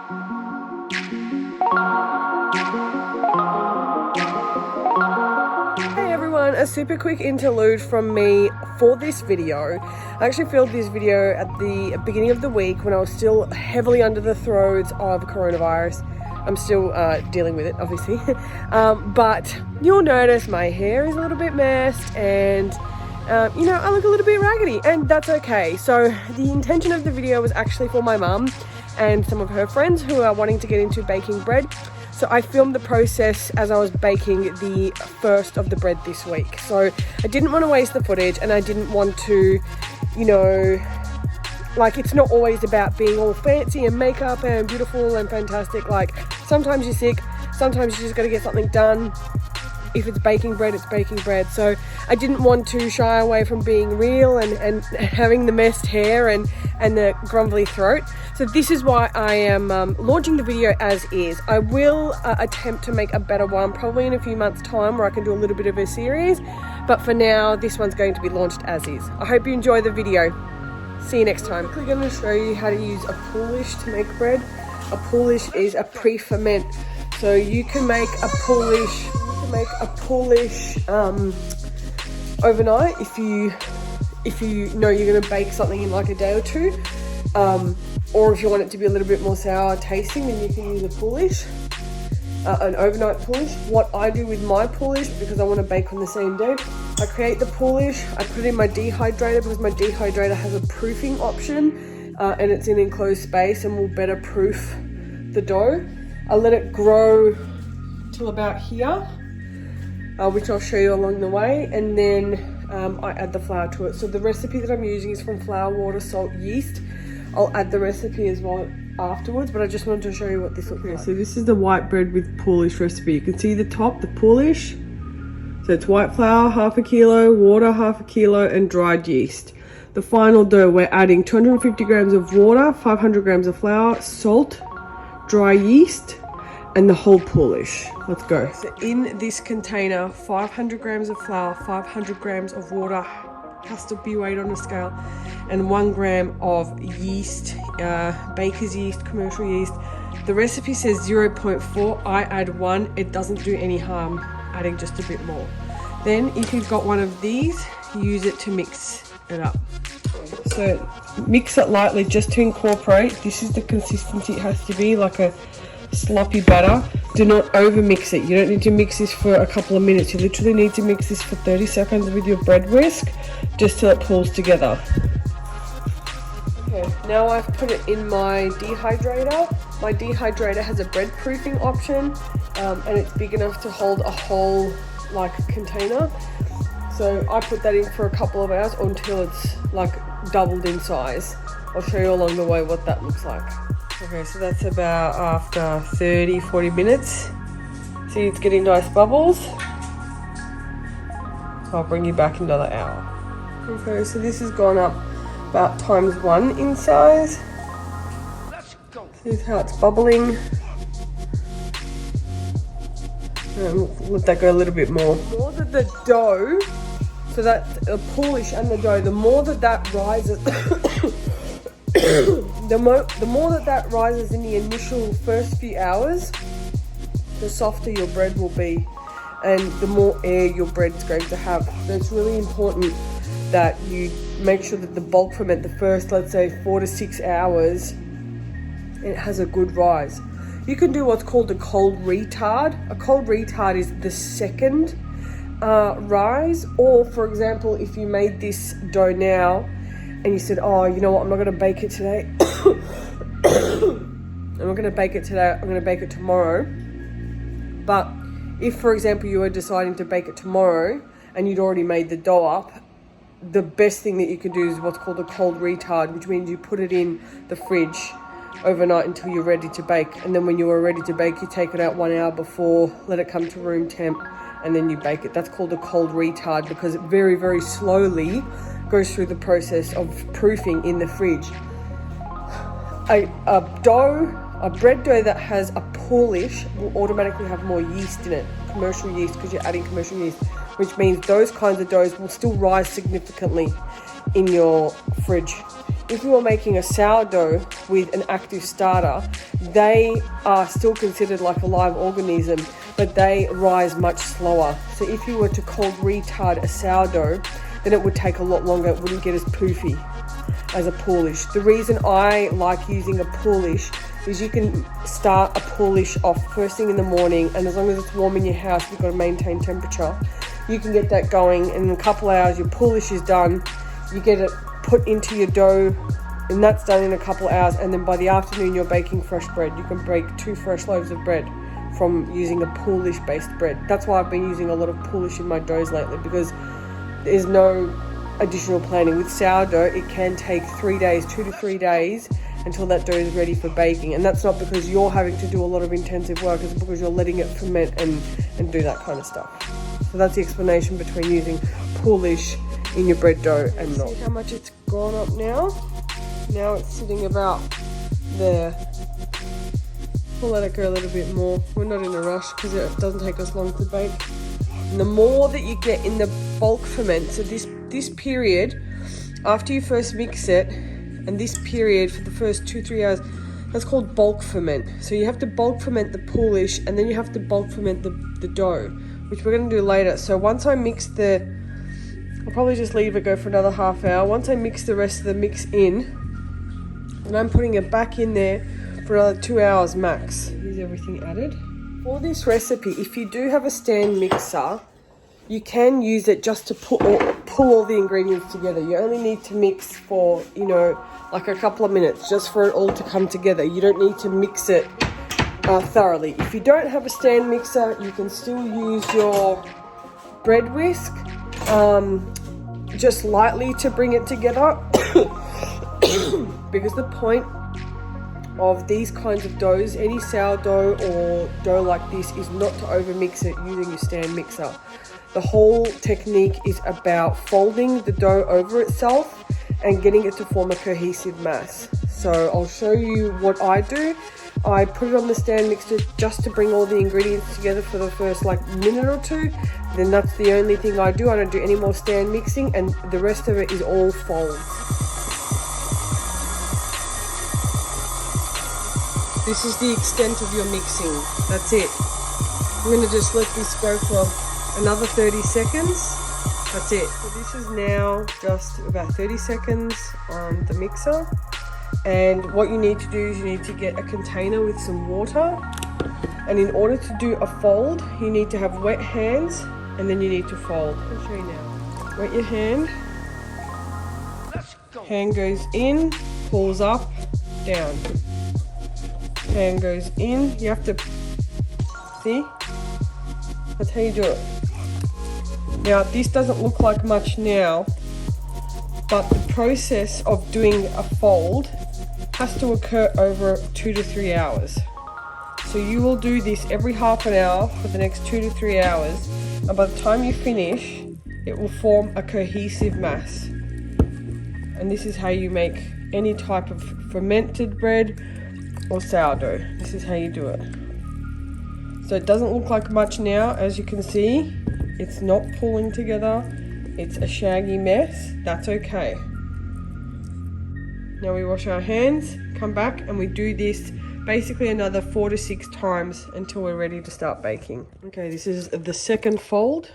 Hey everyone, a super quick interlude from me for this video. I actually filmed this video at the beginning of the week when I was still heavily under the throes of coronavirus. I'm still dealing with it, obviously. But you'll notice my hair is a little bit messed and you know, I look a little bit raggedy, and that's okay. So the intention of the video was actually for my mum and some of her friends who are wanting to get into baking bread. So I filmed the process as I was baking the first of the bread this week. So I didn't want to waste the footage, and I didn't want to, you know, like, it's not always about being all fancy and makeup and beautiful and fantastic. Like, sometimes you're sick, sometimes you just got to get something done. If it's baking bread, it's baking bread. So I didn't want to shy away from being real and having the messed hair and the grumbly throat. So this is why I am launching the video as is. I will attempt to make a better one probably in a few months' time, where I can do a little bit of a series. But for now, this one's going to be launched as is. I hope you enjoy the video. See you next time. I'm quickly going to show you how to use a poolish to make bread. A poolish is a pre-ferment. So you can make a poolish overnight if you know you're going to bake something in like a day or two, or if you want it to be a little bit more sour tasting, then you can use a poolish, an overnight poolish. What I do with my poolish, because I want to bake on the same day, I create the poolish, I put it in my dehydrator, because my dehydrator has a proofing option, and it's in enclosed space and will better proof the dough. I let it grow till about here, which I'll show you along the way, and then I add the flour to it. So the recipe that I'm using is from flour, water, salt, yeast. I'll add the recipe as well afterwards, but I just wanted to show you what this looks like. So this is the white bread with poolish recipe. You can see the top, the poolish. So it's white flour, 1/2 kilo, water, 1/2 kilo, and dried yeast. The final dough, we're adding 250 grams of water, 500 grams of flour, salt, dry yeast, and the whole poolish. Let's go. So in this container, 500 grams of flour, 500 grams of water, has to be weighed on a scale, and 1 gram of yeast, baker's yeast, commercial yeast. The recipe says 0.4, I add 1. It doesn't do any harm adding just a bit more. Then if you've got one of these, use it to mix it up. So mix it lightly just to incorporate. This is the consistency it has to be, like a sloppy batter. Do not over mix it. You don't need to mix this for a couple of minutes. You literally need to mix this for 30 seconds with your bread whisk, just till it pulls together. Okay, now I've put it in my dehydrator. My dehydrator has a bread proofing option, and it's big enough to hold a whole like container. So I put that in for a couple of hours until it's like doubled in size. I'll show you along the way what that looks like. Okay, so that's about after 30-40 minutes. See, it's getting nice bubbles. I'll bring you back in another hour. Okay, so this has gone up about ×1 in size. See how it's bubbling. And let that go a little bit more. The more that the dough, so that the poolish and the dough, the more that rises, the more that rises in the initial first few hours, the softer your bread will be, and the more air your bread's going to have. So it's really important that you make sure that the bulk ferment the first, let's say, 4 to 6 hours, it has a good rise. You can do what's called a cold retard. A cold retard is the second rise, or for example, if you made this dough now and you said, oh, you know what, I'm not going to bake it today. I'm not going to bake it today, I'm going to bake it tomorrow. But if, for example, you were deciding to bake it tomorrow and you'd already made the dough up, the best thing that you can do is what's called a cold retard, which means you put it in the fridge overnight until you're ready to bake. And then when you are ready to bake, you take it out 1 hour before, let it come to room temp, and then you bake it. That's called a cold retard, because it very, very slowly goes through the process of proofing in the fridge. A bread dough that has a poolish will automatically have more yeast in it, commercial yeast, because you're adding commercial yeast, which means those kinds of doughs will still rise significantly in your fridge. if you were making a sourdough with an active starter, they are still considered like a live organism, but they rise much slower. So if you were to cold retard a sourdough, then it would take a lot longer. It wouldn't get as poofy as a poolish. The reason I like using a poolish is you can start a poolish off first thing in the morning, and as long as it's warm in your house, you've got to maintain temperature. You can get that going, and in a couple hours your poolish is done. You get it put into your dough, and that's done in a couple hours, and then by the afternoon you're baking fresh bread. You can bake 2 fresh loaves of bread from using a poolish based bread. That's why I've been using a lot of poolish in my doughs lately, because there's no additional planning. With sourdough, it can take 3 days, 2 to 3 days until that dough is ready for baking, and that's not because you're having to do a lot of intensive work, it's because you're letting it ferment and do that kind of stuff. So that's the explanation between using poolish in your bread dough and not. See how much it's gone up now? Now it's sitting about there. We'll let it go a little bit more. We're not in a rush because it doesn't take us long to bake. And the more that you get in the bulk ferment, so this period, after you first mix it, and this period for the first 2-3 hours, that's called bulk ferment. So you have to bulk ferment the poolish, and then you have to bulk ferment the dough, which we're going to do later. So once I mix I'll probably just leave it go for another half hour. Once I mix the rest of the mix in, and I'm putting it back in there for another 2 hours max. Here's everything added. For this recipe, if you do have a stand mixer, you can use it just to pull all the ingredients together. You only need to mix for, like a couple of minutes, just for it all to come together. You don't need to mix it thoroughly. If you don't have a stand mixer, you can still use your bread whisk, just lightly to bring it together. Because the point of these kinds of doughs, any sourdough or dough like this, is not to overmix it using your stand mixer. The whole technique is about folding the dough over itself and getting it to form a cohesive mass. So I'll show you what I do. I put it on the stand mixer just to bring all the ingredients together for the first minute or two. Then that's the only thing I do. I don't do any more stand mixing, and the rest of it is all fold. This is the extent of your mixing. That's it. I'm going to just let this go for another 30 seconds. That's it. So this is now just about 30 seconds on the mixer. And what you need to do is you need to get a container with some water. And in order to do a fold, you need to have wet hands, and then you need to fold. I'll show you now. Wet your hand. Hand goes in, pulls up, down. Hand goes in. You have to see. That's how you do it. Now, this doesn't look like much now, but the process of doing a fold has to occur over 2 to 3 hours. So you will do this every half an hour for the next 2 to 3 hours, and by the time you finish, it will form a cohesive mass. And this is how you make any type of fermented bread or sourdough. This is how you do it. So it doesn't look like much now, as you can see. It's not pulling together. It's a shaggy mess. That's okay. Now we wash our hands, come back, and we do this basically another 4 to 6 times until we're ready to start baking. Okay, this is the second fold.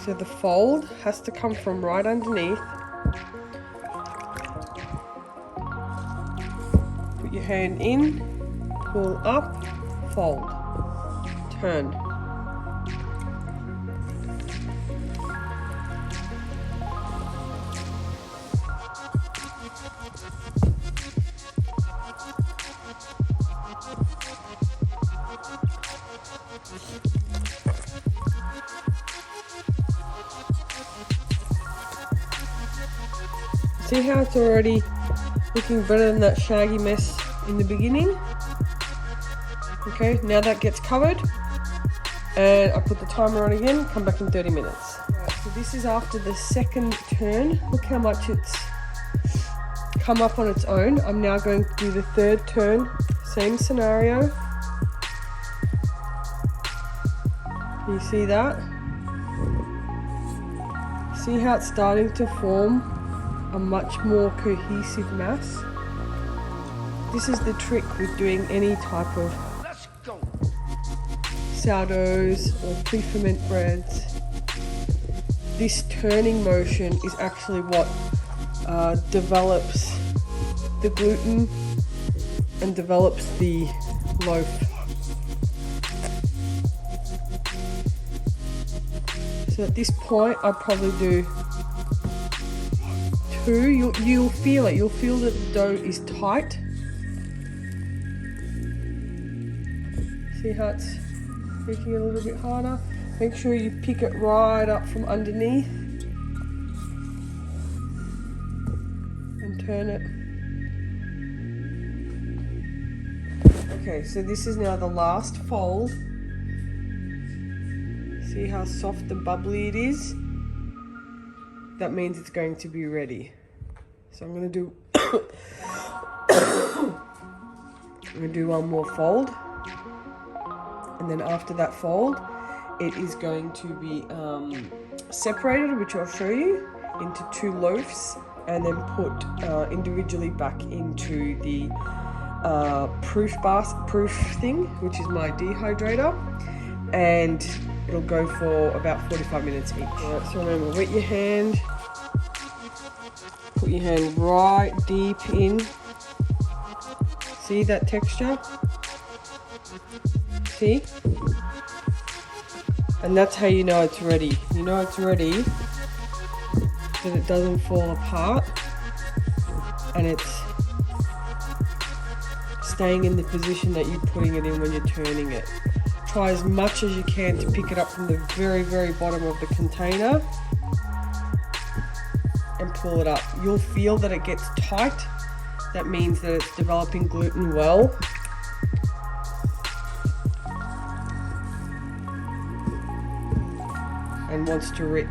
So the fold has to come from right underneath. Put your hand in, pull up, fold, turn. See how it's already looking better than that shaggy mess in the beginning? Okay, now that gets covered, and I put the timer on again, come back in 30 minutes. Right, so this is after the second turn. Look how much it's come up on its own. I'm now going to do the third turn, same scenario. You see that? See how it's starting to form a much more cohesive mass? This is the trick with doing any type of sourdoughs or pre-ferment breads. This turning motion is actually what develops the gluten and develops the loaf. So at this point I'd probably do 2. You'll feel it. You'll feel that the dough is tight. See how it's making it a little bit harder? Make sure you pick it right up from underneath and turn it. Okay, so this is now the last fold. See how soft and bubbly it is? That means it's going to be ready. So I'm going to do one more fold. And then after that fold, it is going to be separated, which I'll show you, into 2 loaves, and then put individually back into the proof thing, which is my dehydrator, and it'll go for about 45 minutes each. Alright, so remember, wet your hand, put your hand right deep in. See that texture? See? And that's how you know it's ready. You know it's ready that it doesn't fall apart and it's staying in the position that you're putting it in when you're turning it. Try as much as you can to pick it up from the very, very bottom of the container and pull it up. You'll feel that it gets tight. That means that it's developing gluten well. And wants to rip.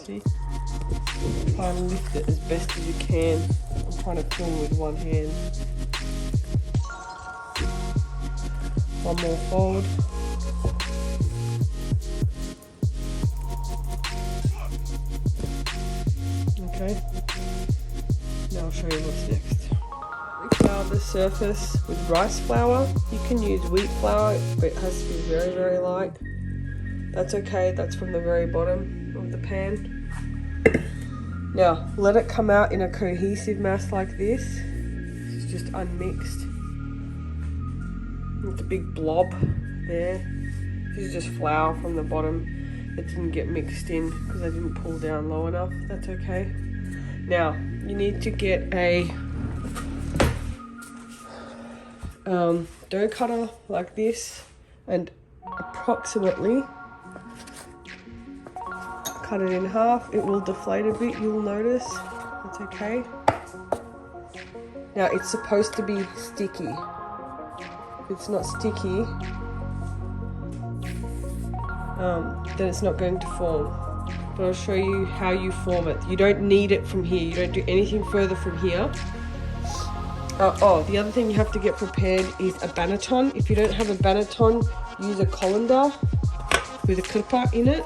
See? Try and lift it as best as you can. I'm trying to film with one hand. One more fold. Okay. Now I'll show you what's next. Flour the surface with rice flour. You can use wheat flour, but it has to be very, very light. That's okay, that's from the very bottom of the pan. Now, let it come out in a cohesive mass like this. It's just unmixed. It's a big blob there. This is just flour from the bottom that didn't get mixed in because I didn't pull down low enough. That's okay. Now, you need to get a dough cutter like this and approximately cut it in half. It will deflate a bit, you'll notice. That's okay. Now it's supposed to be sticky. If it's not sticky, then it's not going to form. But I'll show you how you form it. You don't need it from here. You don't do anything further from here. The other thing you have to get prepared is a banneton. If you don't have a banneton, use a colander with a clipper in it.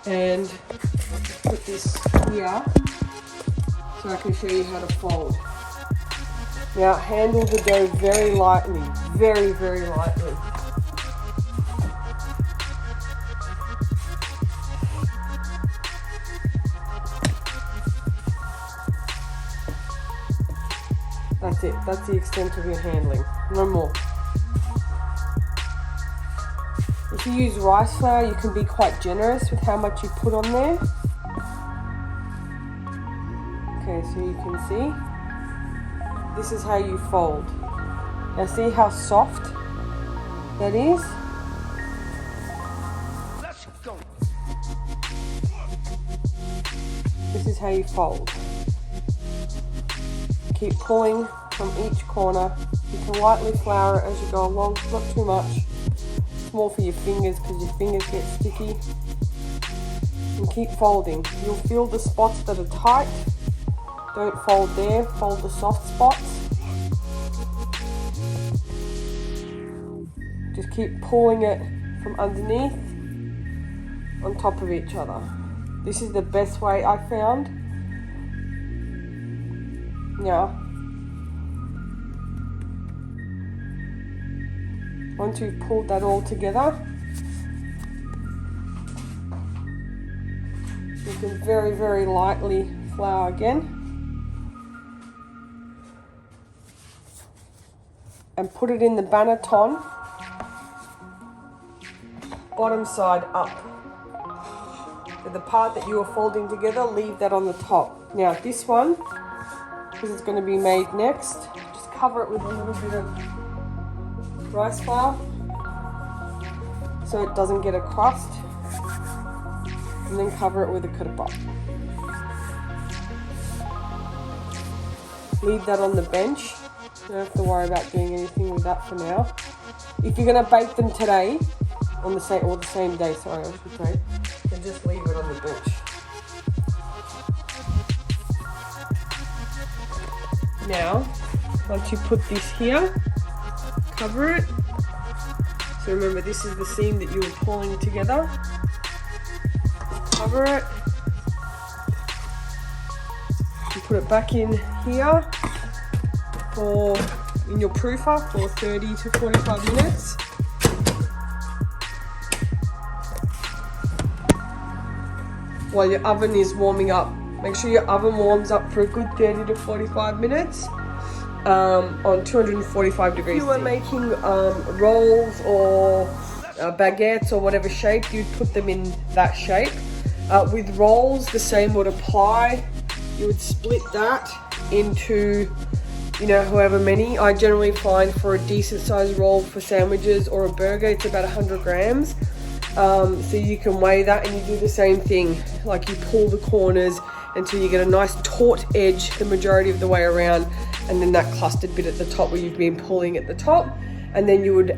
And put this here so I can show you how to fold. Now handle the dough very lightly, very, very lightly. That's it, that's the extent of your handling, no more. If you use rice flour, you can be quite generous with how much you put on there. Okay, so you can see, this is how you fold. Now see how soft that is? Let's go. This is how you fold. Keep pulling from each corner. You can lightly flour it as you go along, not too much. It's more for your fingers because your fingers get sticky. And keep folding. You'll feel the spots that are tight Don't fold there, fold the soft spots. Just keep pulling it from underneath on top of each other. This is the best way I found. Now, once you've pulled that all together, you can very, very lightly flour again and put it in the banneton, bottom side up. So the part that you are folding together, leave that on the top. Now this one, because it's going to be made next, just cover it with a little bit of rice flour so it doesn't get a crust, and then cover it with a kurba. Leave that on the bench. You don't have to worry about doing anything with that for now. If you're going to bake them today, on the same day, sorry, I should say, then just leave it on the bench. Now, once you put this here, cover it. So remember, this is the seam that you were pulling together. Cover it. You put it back in here in your proofer for 30 to 45 minutes. While your oven is warming up. Make sure your oven warms up for a good 30 to 45 minutes on 245 degrees. If you were making rolls or baguettes or whatever shape, you'd put them in that shape. With rolls, the same would apply. You would split that into, you know, however many. I generally find for a decent sized roll for sandwiches or a burger, it's about 100 grams. So you can weigh that, and you do the same thing. Like, you pull the corners until you get a nice taut edge the majority of the way around, and then that clustered bit at the top where you've been pulling at the top. And then you would,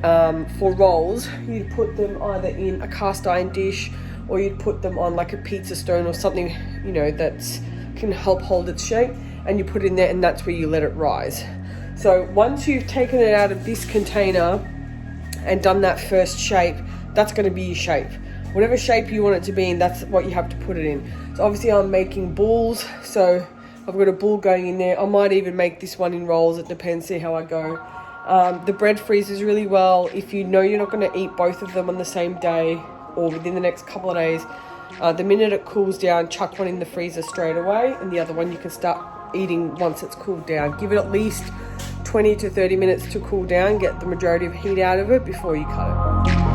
for rolls, you'd put them either in a cast iron dish, or you'd put them on like a pizza stone or something, you know, that's can help hold its shape, and you put it in there, and that's where you let it rise. So once you've taken it out of this container and done that first shape, that's going to be your shape. Whatever shape you want it to be in, that's what you have to put it in. So obviously I'm making balls, so I've got a ball going in there. I might even make this one in rolls, it depends, see how I go. The bread freezes really well. If you know you're not going to eat both of them on the same day or within the next couple of days, the minute it cools down, chuck one in the freezer straight away, and the other one you can start eating once it's cooled down. Give it at least 20 to 30 minutes to cool down, get the majority of heat out of it before you cut it.